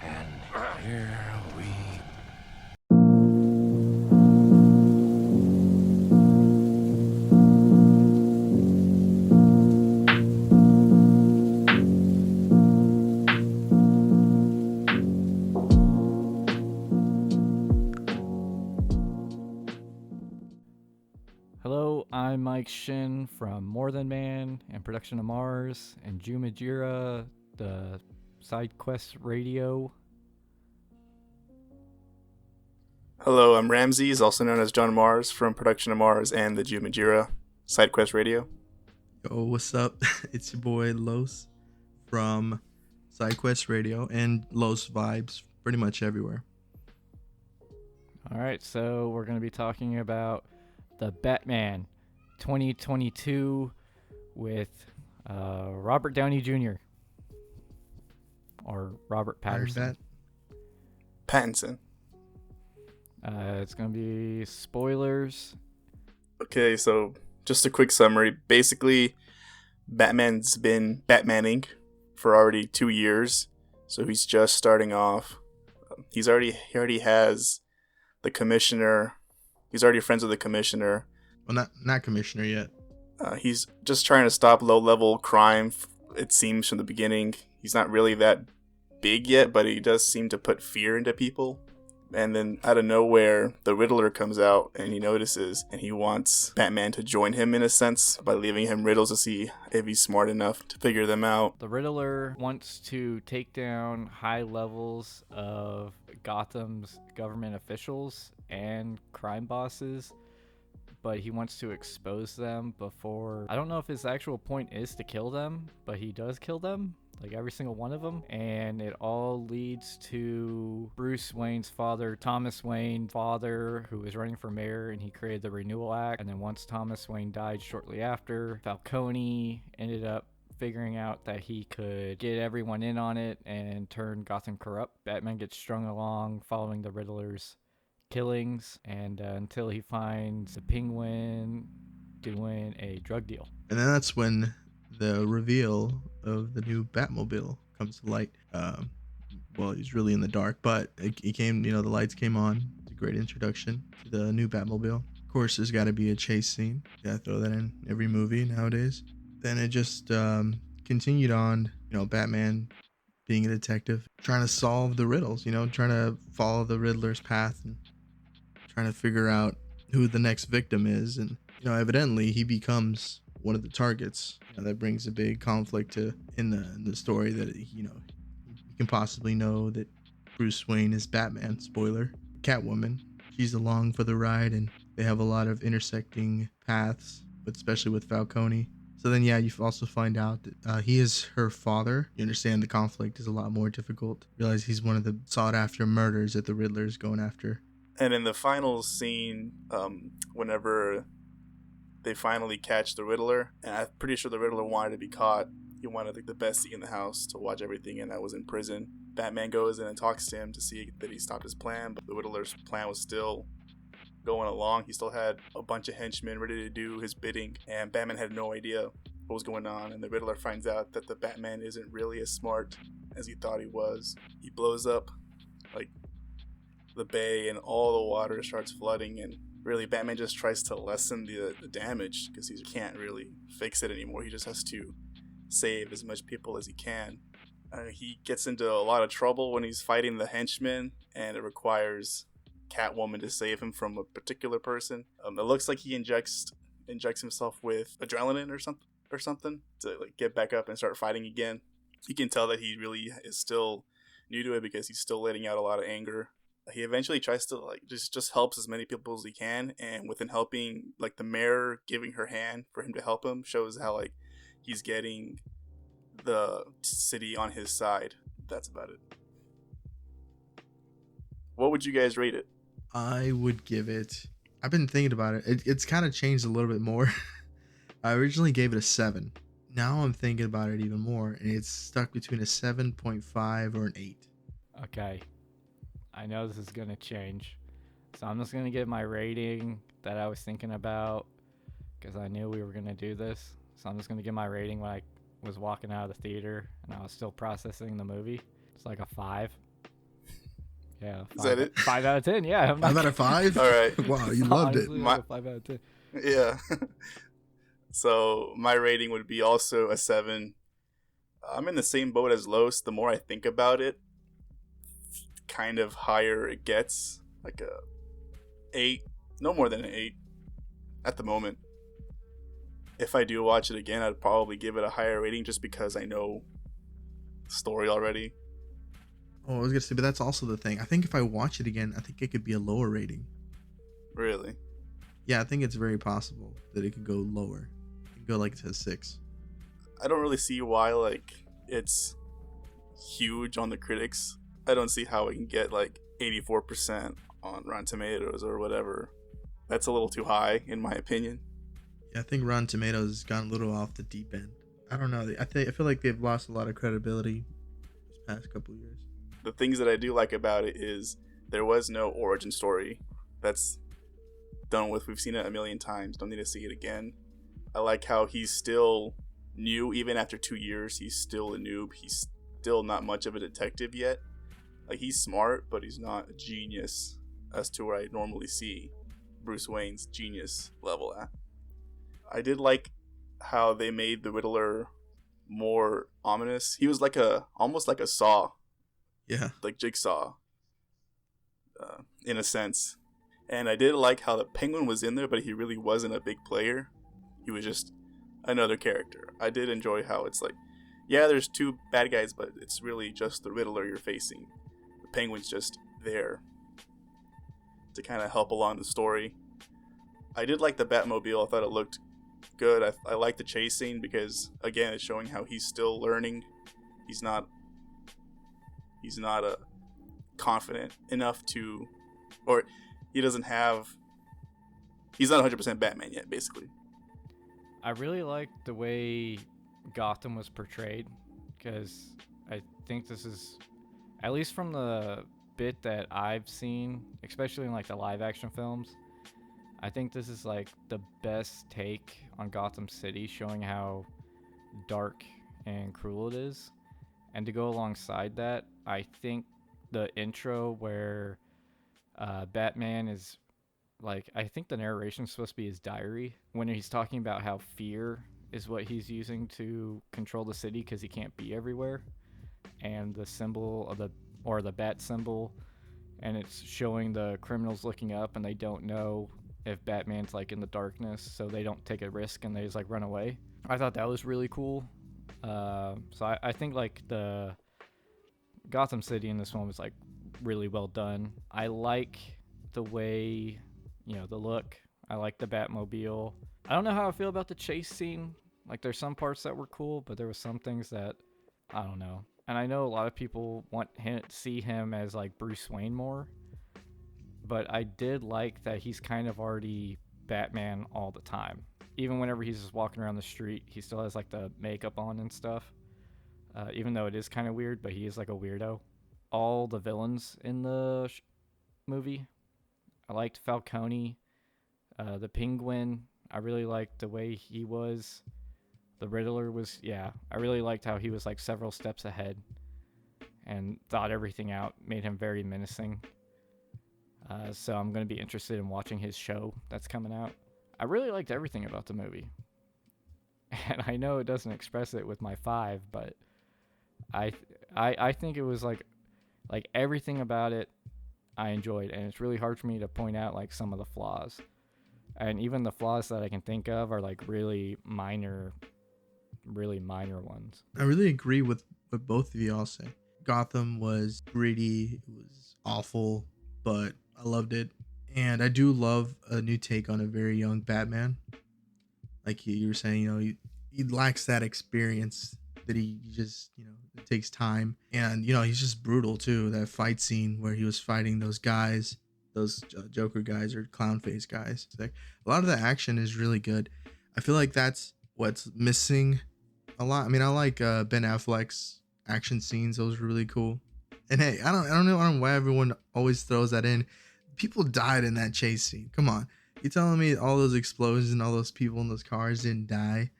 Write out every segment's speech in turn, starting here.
And here we Hello, I'm Mike Shin from More Than Man and Production of Mars and Jumajira, the Side Quest Radio. Hello, I'm Ramses, also known as John Mars from Production of Mars and the Jumajira SideQuest Radio. Yo, what's up? It's your boy Los from SideQuest Radio and Los Vibes pretty much everywhere. All right, so we're going to be talking about the Batman 2022 with Robert Downey Jr. or Robert Patterson. Pattinson. It's going to be spoilers. Okay, so just a quick summary. Basically, Batman's been Batmaning for already 2 years, so he's just starting off. He already has the commissioner. He's already friends with the commissioner. Well, not commissioner yet. He's just trying to stop low-level crime. It seems from the beginning. He's not really that big yet, but he does seem to put fear into people. And then out of nowhere, the Riddler comes out and he notices and he wants Batman to join him in a sense by leaving him riddles to see if he's smart enough to figure them out. The Riddler wants to take down high levels of Gotham's government officials and crime bosses, but he wants to expose them before. I don't know if his actual point is to kill them, but he does kill them. Like every single one of them, and it all leads to Bruce Wayne's father, Thomas Wayne's father, who was running for mayor, and he created the Renewal Act. And then once Thomas Wayne died shortly after, Falcone ended up figuring out that he could get everyone in on it and turn Gotham corrupt. Batman gets strung along following the Riddler's killings, and until he finds the Penguin doing a drug deal. And then that's when the reveal of the new Batmobile comes to light. Well, he's really in the dark, but he came, the lights came on. It's a great introduction to the new Batmobile. Of course, there's got to be a chase scene. Yeah, throw that in every movie nowadays. Then it just continued on, Batman being a detective, trying to solve the riddles, trying to follow the Riddler's path and trying to figure out who the next victim is. And, evidently he becomes one of the targets. That brings a big conflict in the story that you can possibly know that Bruce Wayne is Batman. Spoiler. Catwoman, she's along for the ride, and they have a lot of intersecting paths, but especially with Falcone. So then, you also find out that he is her father. You understand the conflict is a lot more difficult. Realize he's one of the sought-after murders that the Riddler is going after. And in the final scene, whenever they finally catch the Riddler, and I'm pretty sure the Riddler wanted to be caught. He wanted the best seat in the house to watch everything, and that was in prison. Batman goes in and talks to him to see that he stopped his plan, but the Riddler's plan was still going along. He still had a bunch of henchmen ready to do his bidding, and Batman had no idea what was going on, and the Riddler finds out that the Batman isn't really as smart as he thought he was. He blows up the bay, and all the water starts flooding, and really, Batman just tries to lessen the damage because he can't really fix it anymore. He just has to save as much people as he can. He gets into a lot of trouble when he's fighting the henchmen, and it requires Catwoman to save him from a particular person. It looks like he injects himself with adrenaline or something to get back up and start fighting again. You can tell that he really is still new to it because he's still letting out a lot of anger. He eventually tries to just helps as many people as he can, and within helping, the mayor giving her hand for him to help him shows how he's getting the city on his side. That's about it. What would you guys rate it? I would give it. I've been thinking about it. It's kind of changed a little bit more. I originally gave it a 7. Now I'm thinking about it even more, and it's stuck between a 7.5 or an 8. Okay. I know this is going to change. So I'm just going to give my rating that I was thinking about because I knew we were going to do this. So I'm just going to give my rating when I was walking out of the theater and I was still processing the movie. It's like a 5. Yeah. Is that it? 5 out of 10. Yeah. I'm 5 not out of 5. All right. Wow, you loved it. honestly, My- like a 5 out of 10. Yeah. So my rating would be also a 7. I'm in the same boat as Los. The more I think about it, kind of higher it gets. Like a 8. No more than an 8 at the moment. If I do watch it again, I'd probably give it a higher rating just because I know the story already. Oh, I was gonna say, but that's also the thing. I think if I watch it again, I think it could be a lower rating. Really. Yeah, I think it's very possible that it could go lower. It could go like to 6. I don't really see why like it's huge on the critics. I don't see how it can get like 84% on Rotten Tomatoes or whatever. That's a little too high in my opinion. Yeah, I think Rotten Tomatoes has gone a little off the deep end. I don't know. I feel like they've lost a lot of credibility this past couple of years. The things that I do like about it is there was no origin story. That's done with. We've seen it a million times. Don't need to see it again. I like how he's still new even after 2 years. He's still a noob. He's still not much of a detective yet. Like he's smart, but he's not a genius as to where I normally see Bruce Wayne's genius level at. I did like how they made the Riddler more ominous. He was like almost like a Saw, Yeah. like Jigsaw, in a sense. And I did like how the Penguin was in there, but he really wasn't a big player. He was just another character. I did enjoy how it's like, yeah, there's 2 bad guys, but it's really just the Riddler you're facing. The Penguin's just there to kind of help along the story. I did like the Batmobile. I thought it looked good. I like the chase scene because, again, it's showing how he's still learning. He's not confident enough to, or he doesn't have, he's not 100% Batman yet, basically. I really like the way Gotham was portrayed because I think this is, at least from the bit that I've seen, especially in like the live action films, I think this is like the best take on Gotham City, showing how dark and cruel it is. And to go alongside that, I think the intro where Batman is like, I think the narration is supposed to be his diary when he's talking about how fear is what he's using to control the city because he can't be everywhere, and the symbol of the bat symbol, and it's showing the criminals looking up and they don't know if Batman's like in the darkness, so they don't take a risk and they just like run away. I thought that was really cool. So I think like the Gotham City in this one was like really well done. I like the way, the look. I like the Batmobile. I don't know how I feel about the chase scene. Like there's some parts that were cool, but there was some things that I don't know. And I know a lot of people want to see him as like Bruce Wayne more, but I did like that he's kind of already Batman all the time. Even whenever he's just walking around the street, he still has like the makeup on and stuff. Even though it is kind of weird, but he is like a weirdo. All the villains in the movie, I liked Falcone, the Penguin. I really liked the way he was. The Riddler was, I really liked how he was like several steps ahead and thought everything out, made him very menacing. So I'm going to be interested in watching his show that's coming out. I really liked everything about the movie. And I know it doesn't express it with my 5, but I think it was like everything about it I enjoyed, and it's really hard for me to point out like some of the flaws. And even the flaws that I can think of are like really minor ones. I really agree with what both of you all say. Gotham was gritty, it was awful, but I loved it. And I do love a new take on a very young Batman. Like you were saying, he lacks that experience that he just, it takes time. And, he's just brutal too. That fight scene where he was fighting those guys, those Joker guys or clown face guys. It's like, a lot of the action is really good. I feel like that's what's missing a lot. I mean, I like Ben Affleck's action scenes. Those were really cool. And hey, I don't know why everyone always throws that in. People died in that chase scene. Come on. You telling me all those explosions and all those people in those cars didn't die?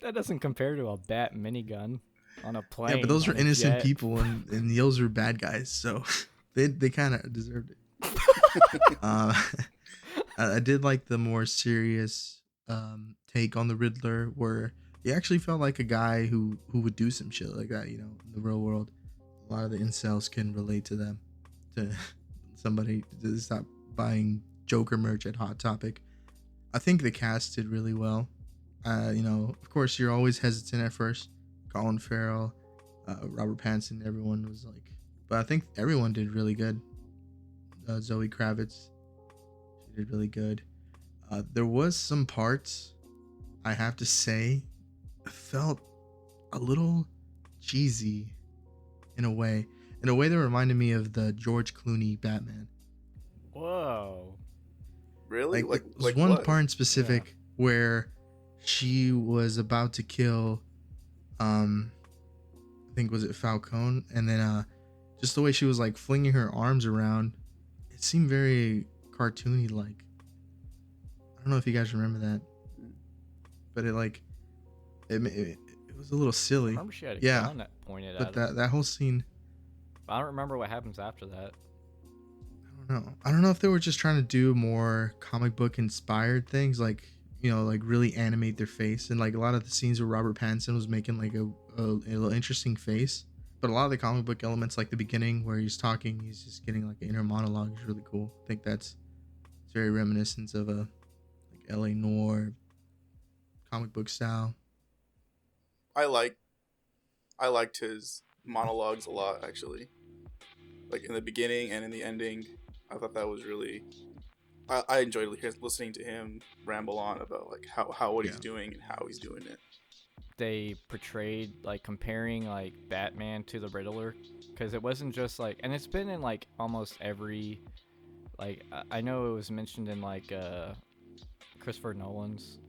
That doesn't compare to a bat minigun on a plane. Yeah, but those are on a innocent jet. people and those are bad guys. So They kind of deserved it. I did like the more serious take on the Riddler, where he actually felt like a guy who would do some shit like that. In the real world, a lot of the incels can relate to them. To somebody to stop buying Joker merch at Hot Topic. I think the cast did really well. Of course, you're always hesitant at first. Colin Farrell, Robert Pattinson, everyone was like, but I think everyone did really good. Zoe Kravitz, she did really good. There was some parts, I have to say, felt a little cheesy in a way. In a way that reminded me of the George Clooney Batman. Whoa. Really? Like there was one what? part in specific where she was about to kill, I think was it Falcone, and then just the way she was like flinging her arms around, it seemed very cartoony like. I don't know if you guys remember that, but it was a little I silly. remember she had a Yeah, gun that pointed but at him. that whole scene, I don't remember what happens after that. I don't know if they were just trying to do more comic book inspired things, like like really animate their face, and like a lot of the scenes where Robert Pattinson was making like a little interesting face, but a lot of the comic book elements, like the beginning where he's talking, he's just getting like an inner monologue, is really cool. I think it's very reminiscent of a like L.A. Noire comic book style. I liked his monologues a lot, actually. Like in the beginning and in the ending, I thought that was really. I enjoyed listening to him ramble on about like how what he's doing and how he's doing it. They portrayed like comparing like Batman to the Riddler, because it wasn't just like, and it's been in like almost every, like I know it was mentioned in like Christopher Nolan's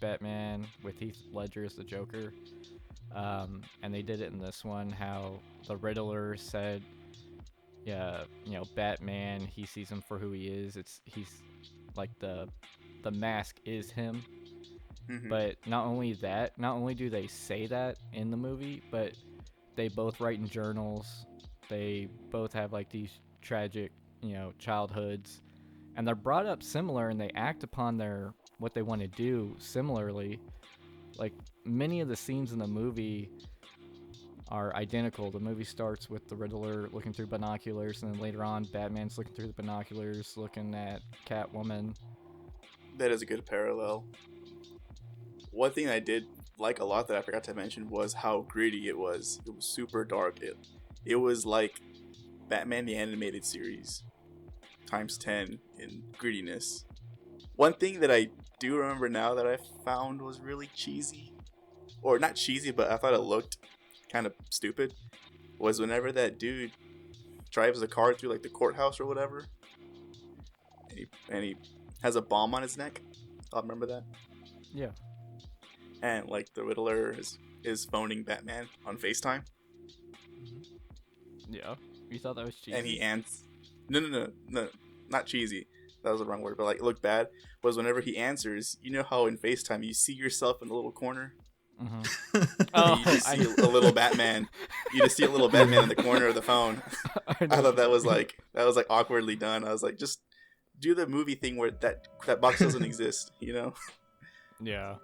Batman with Heath Ledger as the Joker, and they did it in this one, how the Riddler said, yeah, Batman, he sees him for who he is. He's like the mask is him. Mm-hmm. But not only do they say that in the movie, but they both write in journals. They both have like these tragic, childhoods, and they're brought up similar, and they act upon what they want to do similarly. Like many of the scenes in the movie are identical. The movie starts with the Riddler looking through binoculars, and then later on, Batman's looking through the binoculars, looking at Catwoman. That is a good parallel. One thing I did like a lot that I forgot to mention was how gritty it was. It was super dark. It was like Batman the Animated Series times 10 in grittiness. One thing that I do remember now that I found was really cheesy, or not cheesy, but I thought it looked kind of stupid, was whenever that dude drives a car through like the courthouse or whatever, and he has a bomb on his neck. I'll remember that. Yeah. And like the Riddler is phoning Batman on FaceTime. Yeah. You thought that was cheesy? And he answers. No, not cheesy. That was the wrong word, but like it looked bad. Was whenever he answers, you know how in FaceTime you see yourself in a little corner. Mm-hmm. And you just see a little Batman. You just see a little Batman in the corner of the phone. I thought that was like awkwardly done. I was like, just do the movie thing where that box doesn't exist, Yeah.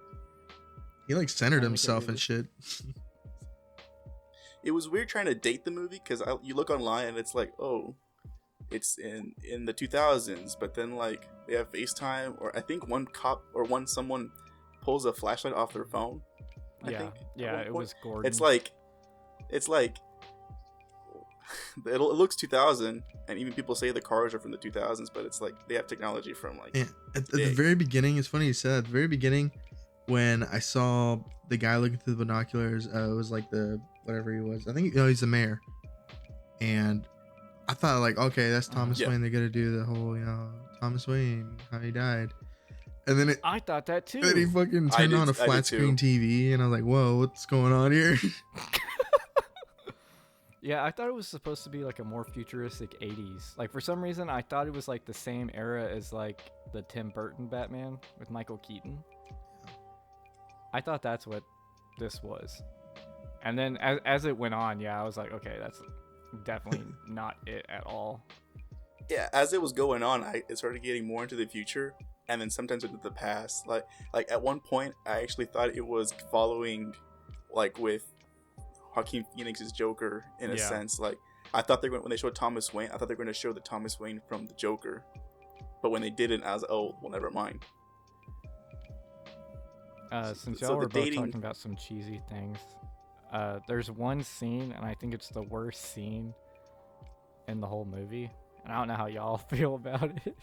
He like centered himself and shit. It was weird trying to date the movie because you look online and it's like, oh, it's in the 2000s, but then like they have FaceTime, or I think someone pulls a flashlight off their phone. I think, it was Gordon. It's like it looks 2000, and even people say the cars are from the 2000s, but it's like they have technology from like. And at the very beginning, it's funny you said at the very beginning, when I saw the guy looking through the binoculars, it was like the whatever he was. I think he's the mayor, and I thought like, okay, that's Thomas Wayne. They're gonna do the whole Thomas Wayne, how he died. And then I thought that too. Then he fucking turned on a flat screen TV, and I was like, "Whoa, what's going on here?" Yeah, I thought it was supposed to be like a more futuristic 80s. Like for some reason, I thought it was like the same era as like the Tim Burton Batman with Michael Keaton. I thought that's what this was. And then as it went on, I was like, okay, definitely not it at all. Yeah, as it was going on, it started getting more into the future, and then sometimes into the past. Like at one point, I actually thought it was following, like with Joaquin Phoenix's Joker in a Yeah. sense. Like I thought when they showed Thomas Wayne, I thought they were going to show the Thomas Wayne from the Joker, but when they didn't, I was oh well, never mind. Since So y'all the were both dating- talking about some cheesy things, there's one scene, and I think it's the worst scene in the whole movie, and I don't know how y'all feel about it.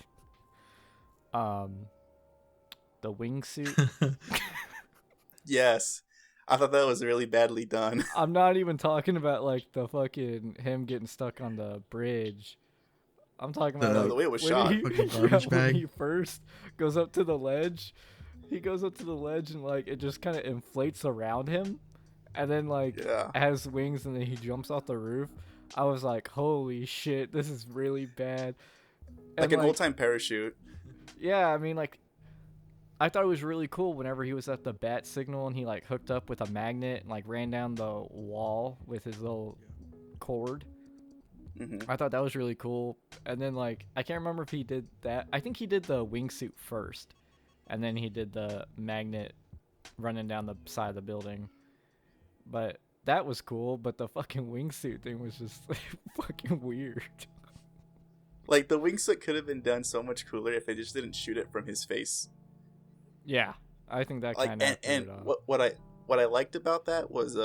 The wingsuit. Yes, I thought that was really badly done. I'm not even talking about like the fucking him getting stuck on the bridge. I'm talking about like, The way it was when shot. Fucking garbage when bag. he first goes up to the ledge. He goes up to the ledge and like it just kind of inflates around him, and then like Yeah. has wings, and then he jumps off the roof. I was like, holy shit, this is really bad. Like And, an old time parachute. Yeah, I mean, like, I thought it was really cool whenever he was at the bat signal and he like hooked up with a magnet and like ran down the wall with his little cord. Hmm. I thought that was really cool. And then like I can't remember if he did that. I think he did the wingsuit first, and then he did the magnet running down the side of the building. But that was cool. But the fucking wingsuit thing was just fucking weird. Like the wingsuit could have been done so much cooler if they just didn't shoot it from his face. Yeah, I think that Like kind of and what I liked about that was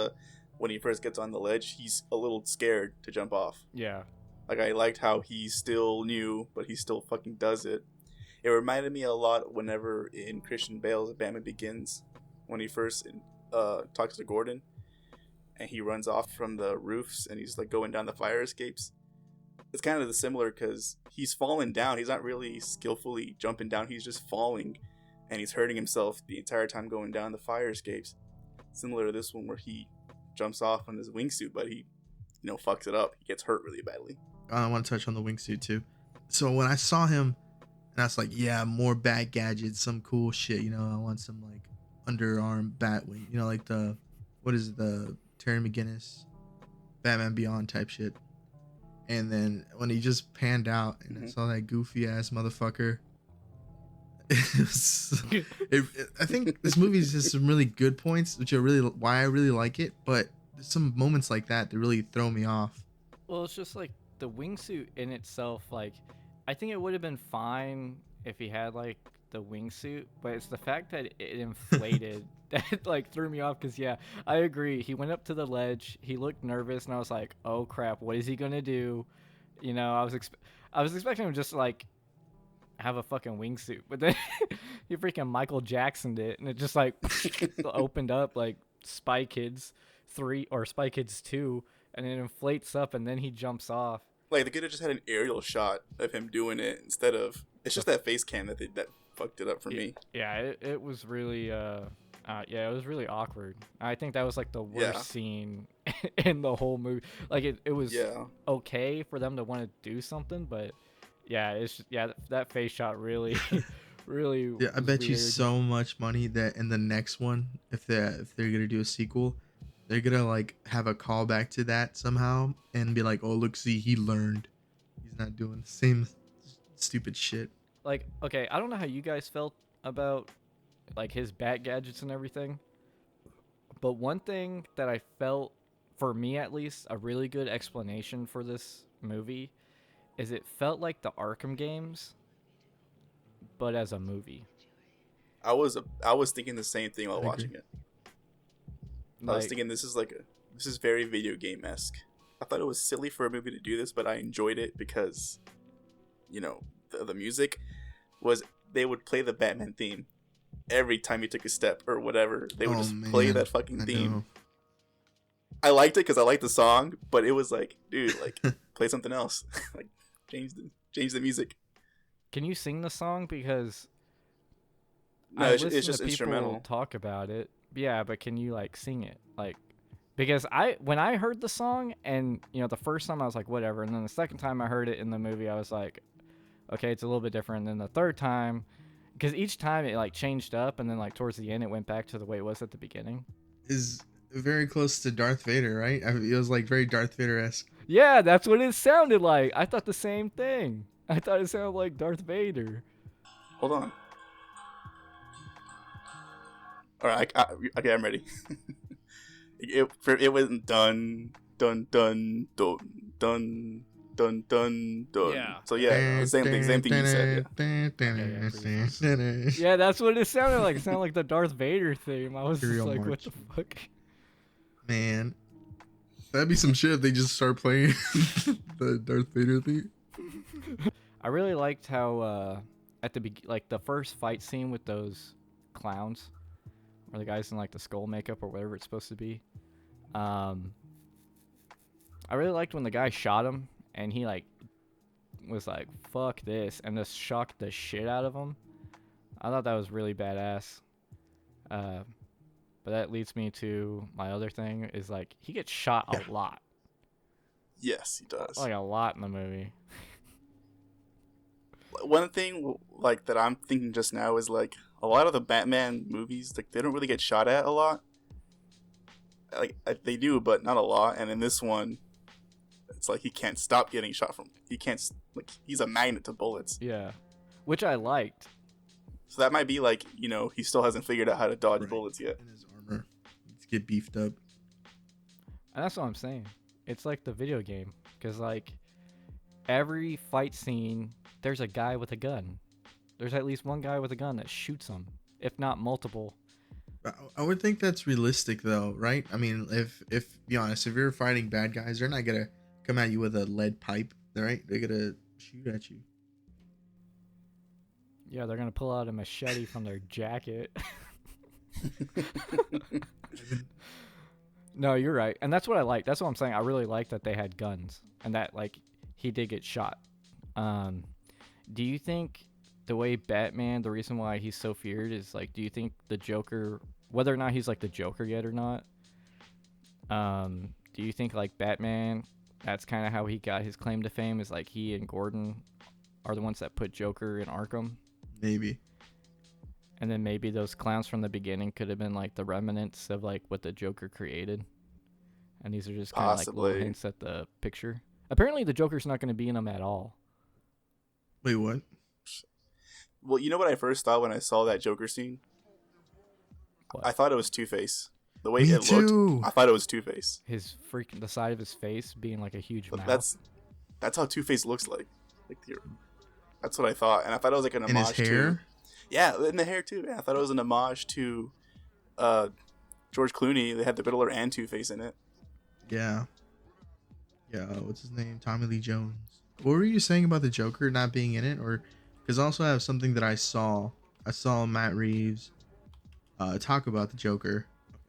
when he first gets on the ledge, he's a little scared to jump off. Yeah. Like I liked how he still knew, but he still fucking does it. It reminded me a lot whenever in Christian Bale's Batman Begins, when he first talks to Gordon, and he runs off from the roofs and he's like going down the fire escapes. It's kind of the similar because he's falling down. He's not really skillfully jumping down. He's just falling, and he's hurting himself the entire time going down the fire escapes. Similar to this one where he jumps off on his wingsuit, but he, fucks it up. He gets hurt really badly. I want to touch on the wingsuit too. So when I saw him, and I was like, yeah, more bat gadgets, some cool shit. I want some like underarm bat wing. Like the Terry McGinnis, Batman Beyond type shit. And then when he just panned out and I saw that goofy ass motherfucker, I think this movie has some really good points, which are really why I really like it. But there's some moments like that really throw me off. Well, it's just like the wingsuit in itself. Like, I think it would have been fine if he had like the wingsuit, but it's the fact that it inflated that like threw me off. Because yeah, I agree. He went up to the ledge. He looked nervous, and I was like, "Oh crap, what is he gonna do?" I was expecting him just to, like have a fucking wingsuit, but then he freaking Michael Jacksoned it, and it just like opened up like Spy Kids 3 or Spy Kids 2, and it inflates up, and then he jumps off. Like they could have just had an aerial shot of him doing it instead of. It's just that face cam that fucked it up for me. Yeah, it was really it was really awkward. I think that was like the worst scene in the whole movie. Like it was okay for them to want to do something, but yeah, that face shot really really Yeah, I bet you weird. so much money that in the next one, if they're gonna do a sequel, they're gonna like have a callback to that somehow and be like, oh look, see, he learned. He's not doing the same stupid shit. Like, okay, I don't know how you guys felt about like his bat gadgets and everything, but one thing that I felt, for me at least, a really good explanation for this movie is it felt like the Arkham games, but as a movie. I was thinking the same thing while I agree. watching it. I was thinking this is very video game-esque. I thought it was silly for a movie to do this, but I enjoyed it because, the music was, they would play the Batman theme every time he took a step or whatever. They would just play that fucking theme. I liked it because I liked the song, but it was like, dude, like play something else. Like change the music. Can you sing the song? Because No, I it's listen just to people instrumental. talk about it. Yeah, but can you like sing it? Like, because when I heard the song, and the first time I was like whatever, and then the second time I heard it in the movie I was like, okay, it's a little bit different. And then the third time, because each time it like changed up, and then like towards the end it went back to the way it was at the beginning. Is very close to Darth Vader, right? It was like very Darth Vader-esque. Yeah, that's what it sounded like. I thought the same thing. I thought it sounded like Darth Vader. Hold on. All right, okay, I'm ready. It wasn't done, dun dun dun dun dun dun dun. Yeah. So yeah, same thing you said. Yeah. Yeah, that's what it sounded like. It sounded like the Darth Vader theme. I was just Imperial like, what March. the fuck? Man, that'd be some shit if they just start playing the Darth Vader theme. I really liked how at the like the first fight scene with those clowns, or the guys in like the skull makeup or whatever it's supposed to be. I really liked when the guy shot him and he like was like, "Fuck this," and just shocked the shit out of him. I thought that was really badass. But that leads me to my other thing is like he gets shot a lot, Yes, he does. like a lot in the movie. One thing like that I'm thinking just now is like a lot of the Batman movies, like they don't really get shot at a lot. Like they do, but not a lot. And in this one, it's like he can't stop getting shot from. He can't like he's a magnet to bullets. Yeah, which I liked. So that might be like he still hasn't figured out how to dodge Right. bullets yet. And his armor needs to get beefed up. And that's what I'm saying. It's like the video game. Because, like, every fight scene, there's a guy with a gun. There's at least one guy with a gun that shoots him, if not multiple. I would think that's realistic, though, right? I mean, if be honest, if you're fighting bad guys, they're not gonna come at you with a lead pipe, right? They're gonna shoot at you. Yeah, they're going to pull out a machete from their jacket. No, you're right. And that's what I like. That's what I'm saying. I really like that they had guns and that, like, he did get shot. Do you think the way Batman, the reason why he's so feared is, like, do you think the Joker, whether or not he's, like, the Joker yet or not, do you think, like, Batman, that's kind of how he got his claim to fame, is, like, he and Gordon are the ones that put Joker in Arkham? Maybe. And then maybe those clowns from the beginning could have been like the remnants of like what the Joker created. And these are just kind of like little Possibly. hints at the picture. Apparently the Joker's not going to be in them at all. Wait, what? Well, you know what I first thought when I saw that Joker scene? What? I thought it was Two-Face. The way Me it too. looked, I thought it was Two-Face. His freaking, the side of his face being like a huge But mouth. that's how Two-Face looks like. That's what I thought, and I thought it was like an In homage his hair? to. Yeah, in the hair too. Yeah, I thought it was an homage to George Clooney. They had the Riddler and Two-Face in it. Yeah. Yeah. What's his name? Tommy Lee Jones. What were you saying about the Joker not being in it? Or because I also have something that I saw. I saw Matt Reeves talk about the Joker.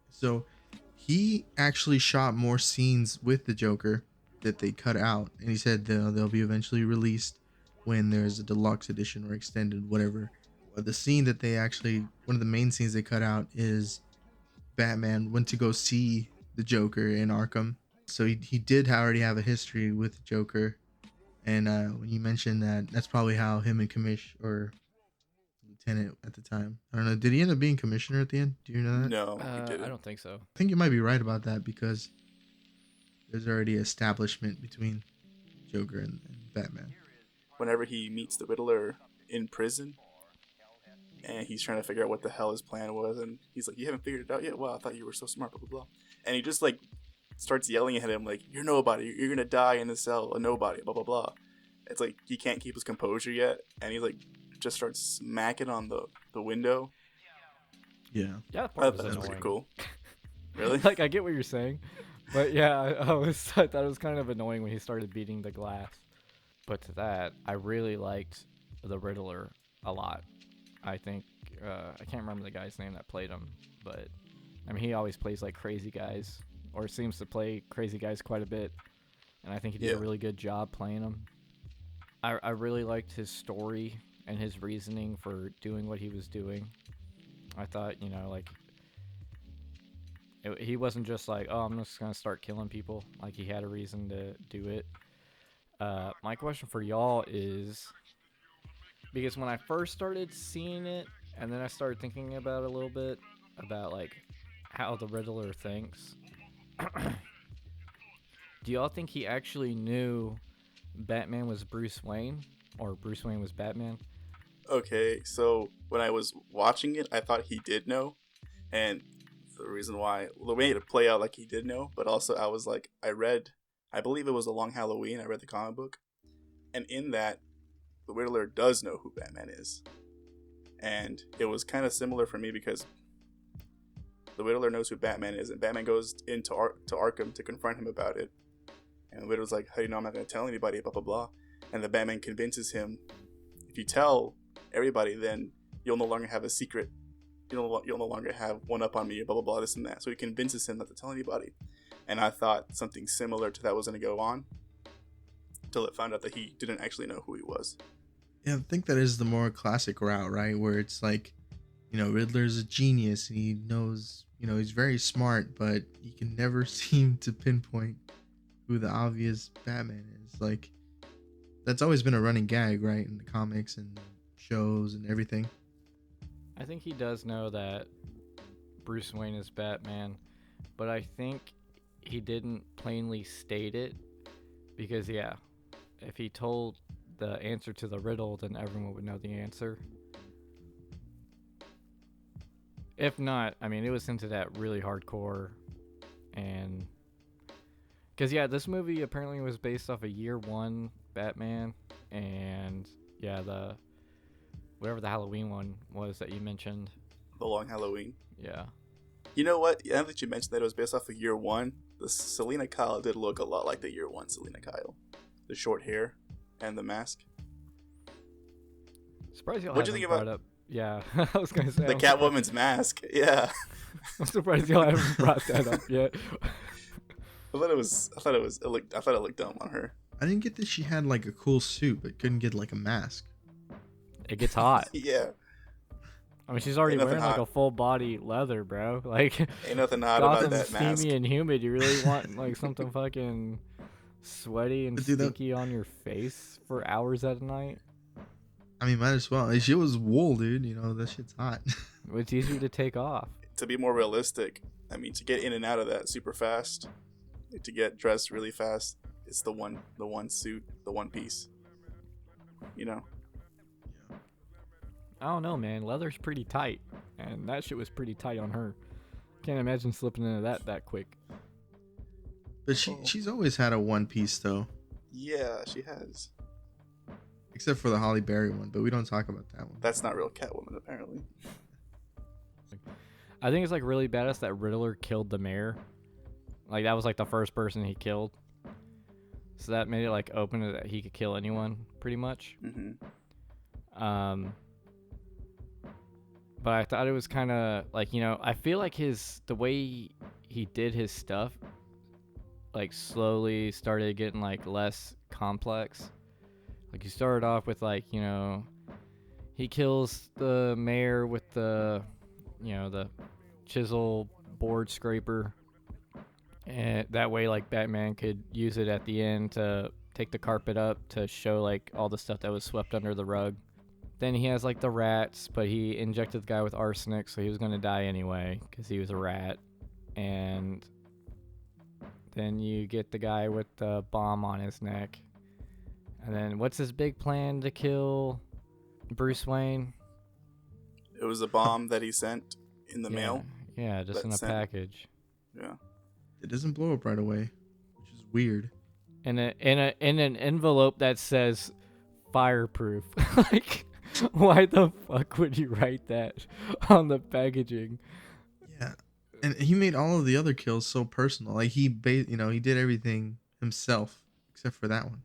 So he actually shot more scenes with the Joker that they cut out, and he said they'll be eventually released when there's a deluxe edition or extended whatever. The scene that they actually, one of the main scenes they cut out is Batman went to go see the Joker in Arkham. So he did already have a history with the Joker. And when you mentioned that, that's probably how him and Commish, or Lieutenant at the time, I don't know, did he end up being Commissioner at the end? Do you know that? No, he didn't. I don't think so. I think you might be right about that because there's already establishment between Joker and Batman. Whenever he meets the Riddler in prison, and he's trying to figure out what the hell his plan was, and he's like, "You haven't figured it out yet? Wow, I thought you were so smart." Blah blah blah. And he just like starts yelling at him like, "You're nobody. You're gonna die in the cell. A nobody." Blah blah blah. It's like he can't keep his composure yet, and he like just starts smacking on the window. Yeah. Yeah, that I part thought was that was annoying. pretty cool. Really? Like, I get what you're saying. But yeah, I thought it was kind of annoying when he started beating the glass. But to that, I really liked the Riddler a lot. I think, I can't remember the guy's name that played him, but I mean, he always plays like crazy guys, or seems to play crazy guys quite a bit. And I think he did a really good job playing them. I really liked his story and his reasoning for doing what he was doing. I thought, like, he wasn't just like, oh, I'm just going to start killing people. Like, he had a reason to do it. My question for y'all is, because when I first started seeing it, and then I started thinking about it a little bit, about, like, how the Riddler thinks, Do y'all think he actually knew Batman was Bruce Wayne, or Bruce Wayne was Batman? Okay, so when I was watching it, I thought he did know, and the reason why, the way it play out like he did know, but also I was like, I believe it was A Long Halloween. I read the comic book, and in that, the Riddler does know who Batman is, and it was kind of similar for me because the Riddler knows who Batman is, and Batman goes into to Arkham to confront him about it, and the Riddler's like, "Hey, no, I'm not going to tell anybody, blah blah blah," and the Batman convinces him, if you tell everybody, then you'll no longer have a secret. You'll no longer have one up on me, blah blah blah, this and that. So he convinces him not to tell anybody, and I thought something similar to that was going to go on, till it found out that he didn't actually know who he was. Yeah, I think that is the more classic route, right? Where it's like, Riddler's a genius and he knows, he's very smart, but he can never seem to pinpoint who the obvious Batman is. Like, that's always been a running gag, right? In the comics and shows and everything. I think he does know that Bruce Wayne is Batman, but I think he didn't plainly state it because, yeah, if he told the answer to the riddle, then everyone would know the answer. If not, I mean, it was hinted at really hardcore, and because this movie apparently was based off a Year One Batman, and the whatever the Halloween one was that you mentioned. The Long Halloween. Yeah. You know what? Now that you mentioned that it was based off of Year One, the Selena Kyle did look a lot like the Year One Selena Kyle. The short hair and the mask. Surprised y'all What'd you haven't think about brought up? Yeah, I was gonna say the Catwoman's mask? Yeah. I'm surprised y'all haven't brought that up yet. I thought it looked dumb on her. I didn't get that she had like a cool suit, but couldn't get like a mask. It gets hot. Yeah. I mean, she's already Ain't nothing wearing like hot. a full body leather, bro. Like, Ain't nothing hot about Gotham's that mask. steamy and humid. You really want like something fucking sweaty and Dude, that- sticky on your face for hours at a night? I mean, might as well. She was wool, dude. That shit's hot. It's easier to take off. To be more realistic, I mean, to get in and out of that super fast, to get dressed really fast, it's the one suit, the one piece. I don't know, man. Leather's pretty tight, and that shit was pretty tight on her. Can't imagine slipping into that quick. But she's always had a one piece though, Yeah, she has. except for the Holly Berry one. But we don't talk about that one. That's not real Catwoman, apparently. I think it's like really badass that Riddler killed the mayor. Like that was like the first person he killed. So that made it like open that he could kill anyone, pretty much. Mm-hmm. But I thought it was kind of like, I feel like the way he did his stuff, like slowly started getting like less complex. Like he started off with like, he kills the mayor with the chisel board scraper. And that way like Batman could use it at the end to take the carpet up to show like all the stuff that was swept under the rug. Then he has like the rats, but he injected the guy with arsenic, so he was going to die anyway because he was a rat. And then you get the guy with the bomb on his neck. And then what's his big plan to kill Bruce Wayne? It was a bomb that he sent in the Yeah. mail. Yeah, just in a That's sent. package. Yeah. It doesn't blow up right away, which is weird. In an envelope that says fireproof. Like, why the fuck would you write that on the packaging? Yeah, and he made all of the other kills so personal. Like he did everything himself except for that one.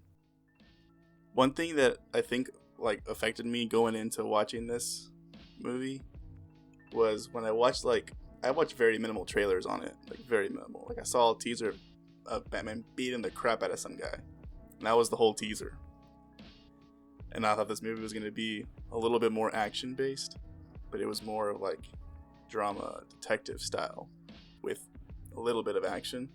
One thing that I think like affected me going into watching this movie was when I watched very minimal trailers on it, like very minimal. Like I saw a teaser of Batman beating the crap out of some guy, and that was the whole teaser. And I thought this movie was going to be a little bit more action based, but it was more of like drama detective style with a little bit of action.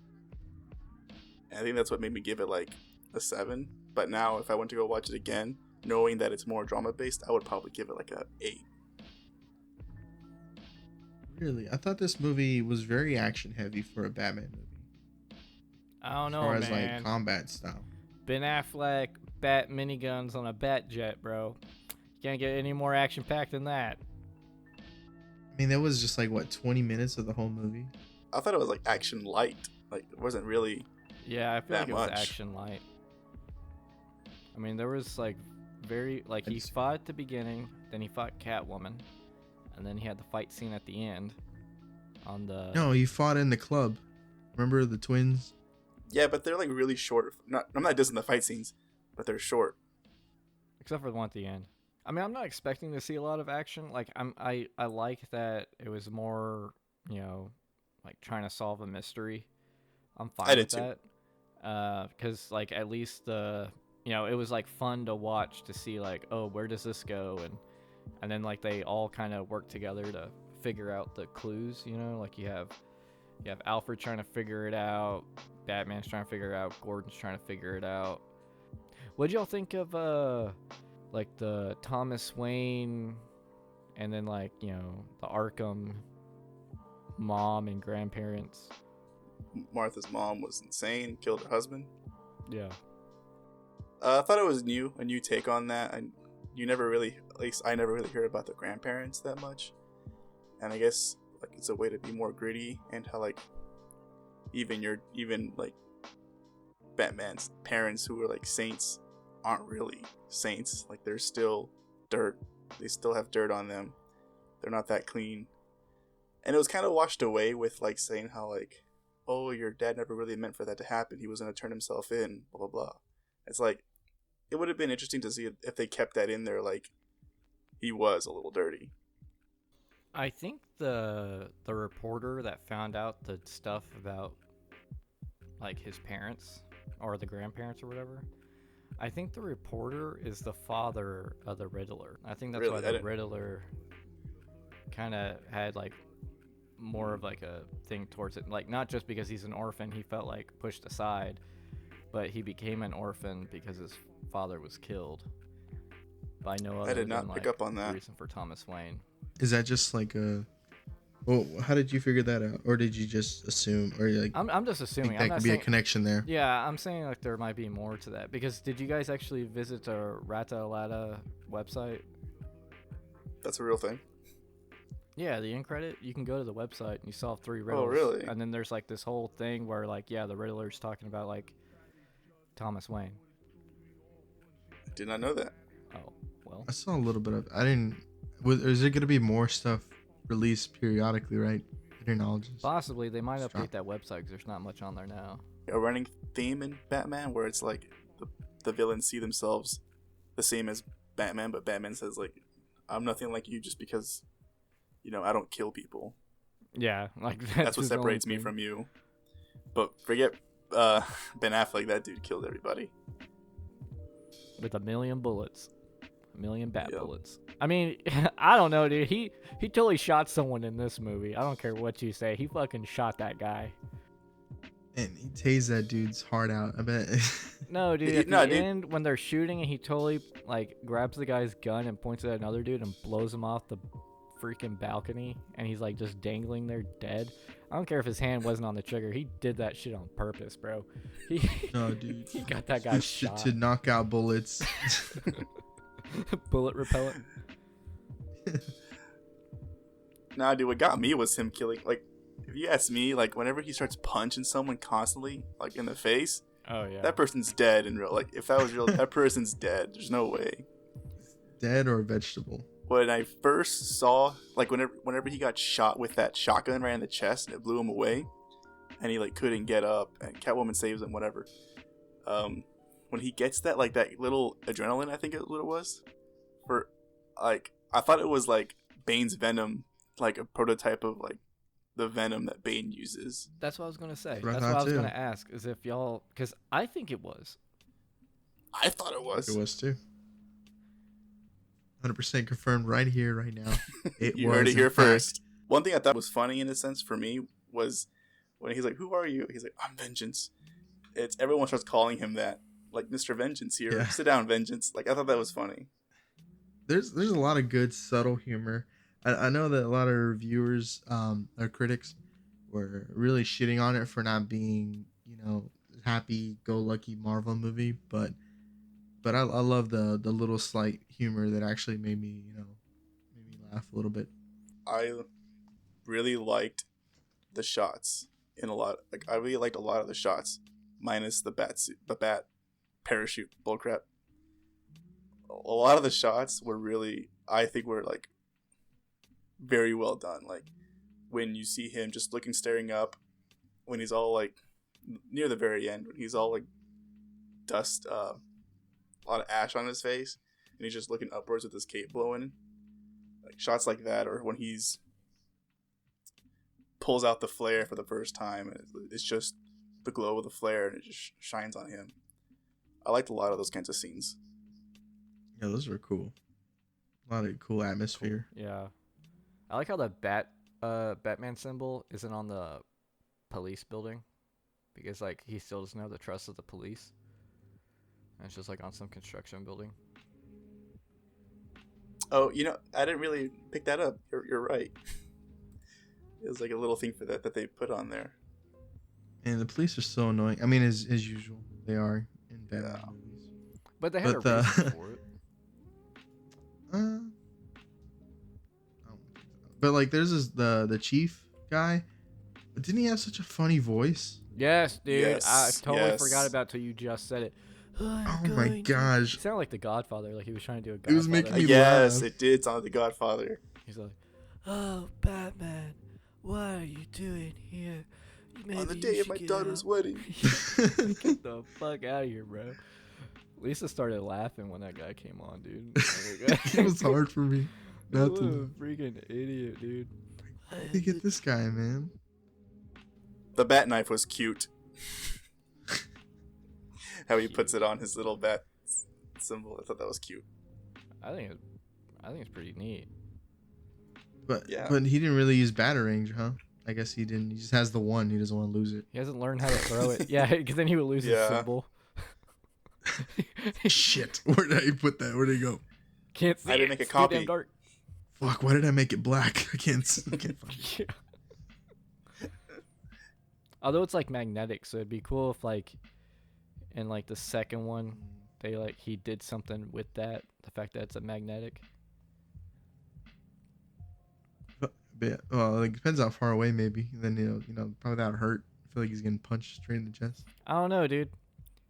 And I think that's what made me give it like a 7. But now if I went to go watch it again, knowing that it's more drama based, I would probably give it like a 8. Really, I thought this movie was very action heavy for a Batman movie. I don't as know, far as man. like combat style. Ben Affleck, bat miniguns on a bat jet, bro. You can't get any more action packed than that. I mean, that was just like what 20 minutes of the whole movie. I thought it was like action light. Like it wasn't really. Yeah, I feel That like it was much. action light. I mean, there was like very like I he just- fought at the beginning, then he fought Catwoman, and then he had the fight scene at the end. On the No, he fought in the club. Remember the twins? Yeah, but they're like really short. I'm not dissing the fight scenes, but they're short. except for the one at the end. I mean, I'm not expecting to see a lot of action. Like I like that it was more, like trying to solve a mystery. I'm fine I did with too. that. Because like at least it was like fun to watch to see like, oh, where does this go, and then like they all kind of work together to figure out the clues. Like you have Alfred trying to figure it out, Batman's trying to figure it out, Gordon's trying to figure it out. What'd y'all think of like the Thomas Wayne and then like, the Arkham mom and grandparents? Martha's mom was insane, killed her husband. Yeah. I thought it was a new take on that, and you never really, at least I never really heard about the grandparents that much. And I guess like it's a way to be more gritty, and how like even like Batman's parents who are like saints aren't really saints. Like they're still dirt. They still have dirt on them. They're not that clean. And it was kind of washed away with like saying how like, oh, your dad never really meant for that to happen. He was gonna turn himself in. Blah blah blah. It's like it would have been interesting to see if they kept that in there. Like he was a little dirty. I think the reporter that found out the stuff about like his parents or the grandparents or whatever, I think the reporter is the father of the Riddler. I think that's Really? why I the didn't- Riddler kind of had like more of like a thing towards it. Like not just because he's an orphan, he felt like pushed aside, but he became an orphan because his father was killed by no other did not than, pick like, up on that. reason for Thomas Wayne. Is that just like a? Well, how did you figure that out, or did you just assume, or like I'm just think assuming. that I'm not could be a saying, connection there? yeah, I'm saying like there might be more to that because did you guys actually visit the Rata Alada website? That's a real thing. Yeah, the end credit. You can go to the website and you solve 3 riddles. Oh, really? And then there's like this whole thing where like the Riddler's talking about like Thomas Wayne. I did not know that. Oh well. I saw a little bit of. I didn't. Is there gonna be more stuff released periodically, right? Hidden knowledges. Possibly they might Stop. update that website because there's not much on there now. A running theme in Batman where it's like the villains see themselves the same as Batman, but Batman says like, I'm nothing like you just because, I don't kill people. Yeah, like That's what his only separates me thing. from you. But forget Ben Affleck, that dude killed everybody. With 1,000,000 bullets. 1,000,000 bat Yep. bullets. I mean, I don't know, dude. He totally shot someone in this movie. I don't care what you say. He fucking shot that guy. And he tased that dude's heart out. I bet. No, dude. He- At no, the dude. end, when they're shooting, and he totally like grabs the guy's gun and points it at another dude and blows him off the freaking balcony, and he's like just dangling there dead. I don't care if his hand wasn't on the trigger. He did that shit on purpose, bro. He No, dude. he got that guy to, shot. to knock out bullets. Bullet repellent. Nah, dude, what got me was him killing, like, if you ask me, like, whenever he starts punching someone constantly, like, in the face, Oh yeah. that person's dead in real, like, if that was real, that person's dead. There's no way. Dead or vegetable? When I first saw, like, whenever he got shot with that shotgun right in the chest and it blew him away, and he, like, couldn't get up, and Catwoman saves him, whatever. When he gets that, like, that little adrenaline, I think is what it was, for, like, I thought it was, like, Bane's venom, like, a prototype of, like, the venom that Bane uses. That's what I was gonna say. That's what I That's what I thought was too. gonna ask. Is if y'all, because I think it was. I thought it was. It was too. 100% confirmed right here, right now. It You was heard it in here fact. first. One thing I thought was funny in a sense for me was when he's like, "Who are you?" He's like, "I'm Vengeance." It's everyone starts calling him that, like Mr. Vengeance here. Yeah. Sit down, Vengeance. Like I thought that was funny. There's a lot of good subtle humor. I know that a lot of reviewers or critics were really shitting on it for not being happy-go-lucky Marvel movie, but I love the little slight humor that actually made me laugh a little bit. I really liked the shots in a lot. Like I really liked a lot of the shots, minus the bat parachute bullcrap. A lot of the shots were really, I think, were like very well done. Like when you see him just looking, staring up, when he's all like near the very end, when he's all like dust, a lot of ash on his face, and he's just looking upwards with his cape blowing. Like shots like that, or when he's pulls out the flare for the first time, and it's just the glow of the flare, and it just shines on him. I liked a lot of those kinds of scenes. Yeah, those were cool. A lot of cool atmosphere. Yeah. I like how the Batman symbol isn't on the police building, because like he still doesn't have the trust of the police. And it's just like on some construction building. Oh, I didn't really pick that up. You're right. It was like a little thing for that they put on there. And the police are so annoying. I mean, as usual, they are in Batman movies. But they had But a reason for it. I don't think so. But like, there's the chief guy. But didn't he have such a funny voice? Yes, dude. Yes, I totally yes. forgot about till you just said it. Oh my gosh. It sounded like The Godfather, like he was trying to do a Godfather. It was making me Yes, laugh. it did sound like The Godfather. He's like, "Oh, Batman, what are you doing here? On the day of my daughter's wedding. Get the fuck out of here, bro." Lisa started laughing when that guy came on, dude. It was hard for me not What a to. freaking idiot, dude. They get this guy, man. The bat knife was cute. How he puts it on his little bat symbol. I thought that was cute. I think it's pretty neat. But Yeah. but he didn't really use Batarang, huh? I guess he didn't. He just has the one. He doesn't want to lose it. He hasn't learned how to throw it. Yeah, because then he would lose his Yeah. symbol. Shit. Where did I put that? Where did he go? Can't see I didn't it. make a It's too damn copy. dark. Fuck, why did I make it black? I can't find it. Yeah. Although it's like magnetic, so it'd be cool if like in like the second one he did something with that, the fact that it's a magnetic. But yeah, well, like, depends how far away maybe. Then probably that would hurt. I feel like he's getting punched straight in the chest. I don't know, dude.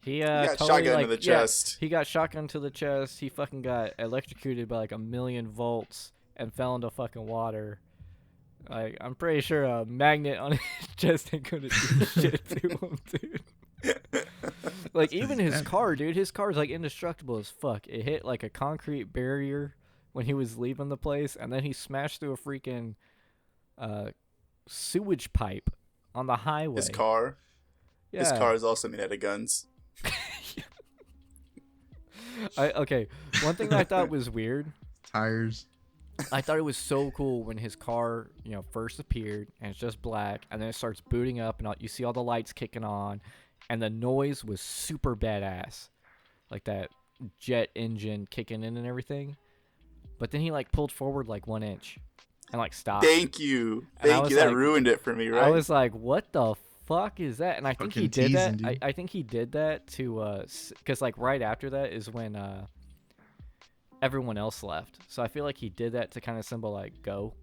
He got totally, shotgun like, to the yeah, chest. he got shotgun to the chest. He fucking got electrocuted by like 1,000,000 volts and fell into fucking water. Like, I'm pretty sure a magnet on his chest ain't gonna do shit to him, dude. Like, even his car, dude. His car's like indestructible as fuck. It hit like a concrete barrier when he was leaving the place, and then he smashed through a freaking sewage pipe on the highway. His car. Yeah. His car is also made out of guns. Okay, one thing I thought was weird. Tires. I thought it was so cool when his car, first appeared and it's just black, and then it starts booting up, and you see all the lights kicking on, and the noise was super badass, like that jet engine kicking in and everything. But then he like pulled forward like 1 inch, and like stopped. Thank you. And I Thank was you. That like- ruined it for me, right? I was like, what the fuck is that? And I think he Fucking did that. teasing, dude. I think he did that to because like right after that is when everyone else left. So I feel like he did that to kind of symbol like go.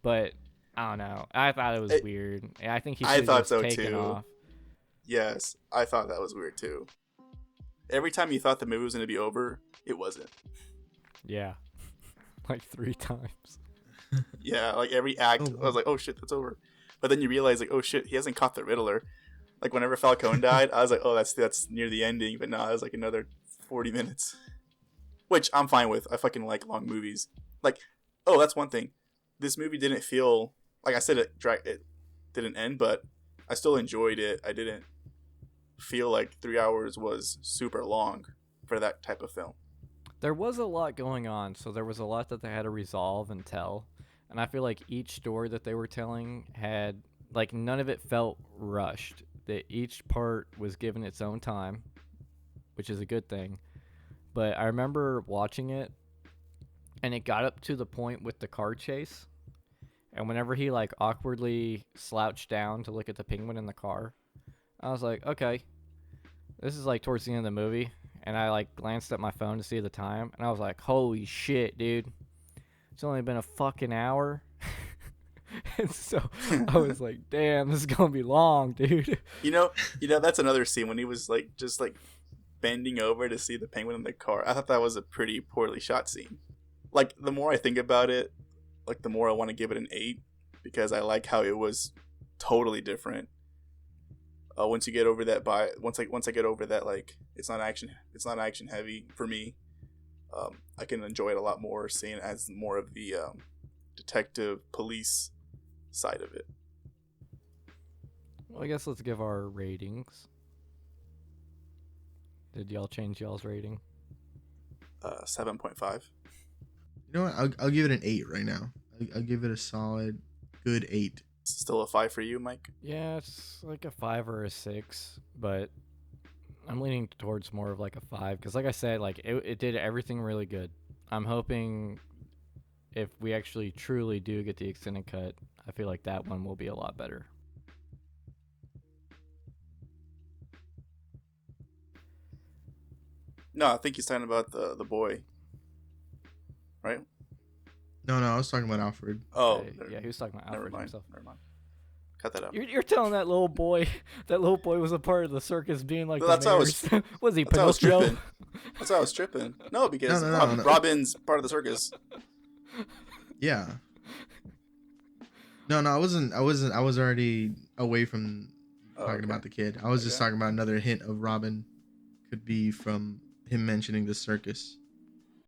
But I don't know. I thought it was weird. And I think he I should thought just so taken too. off. Yes, I thought that was weird too. Every time you thought the movie was going to be over, it wasn't. Yeah. Like 3 times. Yeah, like every act, Oh, wow. I was like, oh shit, that's over. But then you realize, like, oh shit, he hasn't caught the Riddler. Like, whenever Falcone died, I was like, oh, that's near the ending. But no, it was like another 40 minutes. Which I'm fine with. I fucking like long movies. Like, oh, that's one thing. This movie didn't feel, like I said, it didn't end, but I still enjoyed it. I didn't feel like 3 hours was super long for that type of film. There was a lot going on, so there was a lot that they had to resolve and tell. And I feel like each story that they were telling had, like, none of it felt rushed. That each part was given its own time, which is a good thing. But I remember watching it, and it got up to the point with the car chase. And whenever he, like, awkwardly slouched down to look at the penguin in the car, I was like, okay, This is like towards the end of the movie, and I like glanced at my phone to see the time, and I was like, "Holy shit, dude! It's only been a fucking hour." And so I was like, "Damn, this is gonna be long, dude." You know, that's another scene when he was like just like bending over to see the penguin in the car. I thought that was a pretty poorly shot scene. Like the more I think about it, like the more I want to give it an 8 because I like how it was totally different. Once you get over that once I get over that, like it's not action heavy for me. I can enjoy it a lot more, seeing it as more of the detective police side of it. Well, I guess let's give our ratings. Did y'all change y'all's rating? 7.5. You know what? I'll give it an 8 right now. I'll give it a solid, good 8. Still a 5 for you, Mike? Yeah, it's like a 5 or a 6, but I'm leaning towards more of like a 5 because, like I said, like it did everything really good. I'm hoping if we actually truly do get the extended cut, I feel like that one will be a lot better. No, I think he's talking about the boy, right? No, I was talking about Alfred. Oh, Yeah, he was talking about Alfred himself. Never mind. Cut that out. You're telling that little boy was a part of the circus, being like Well, the that's how I mayor's- was he That's how I was Pinocchio? tripping. That's how I was tripping. No, because No. Robin's part of the circus. Yeah. No, I wasn't. I was already away from talking about the kid. I was just talking about another hint of Robin could be from him mentioning the circus.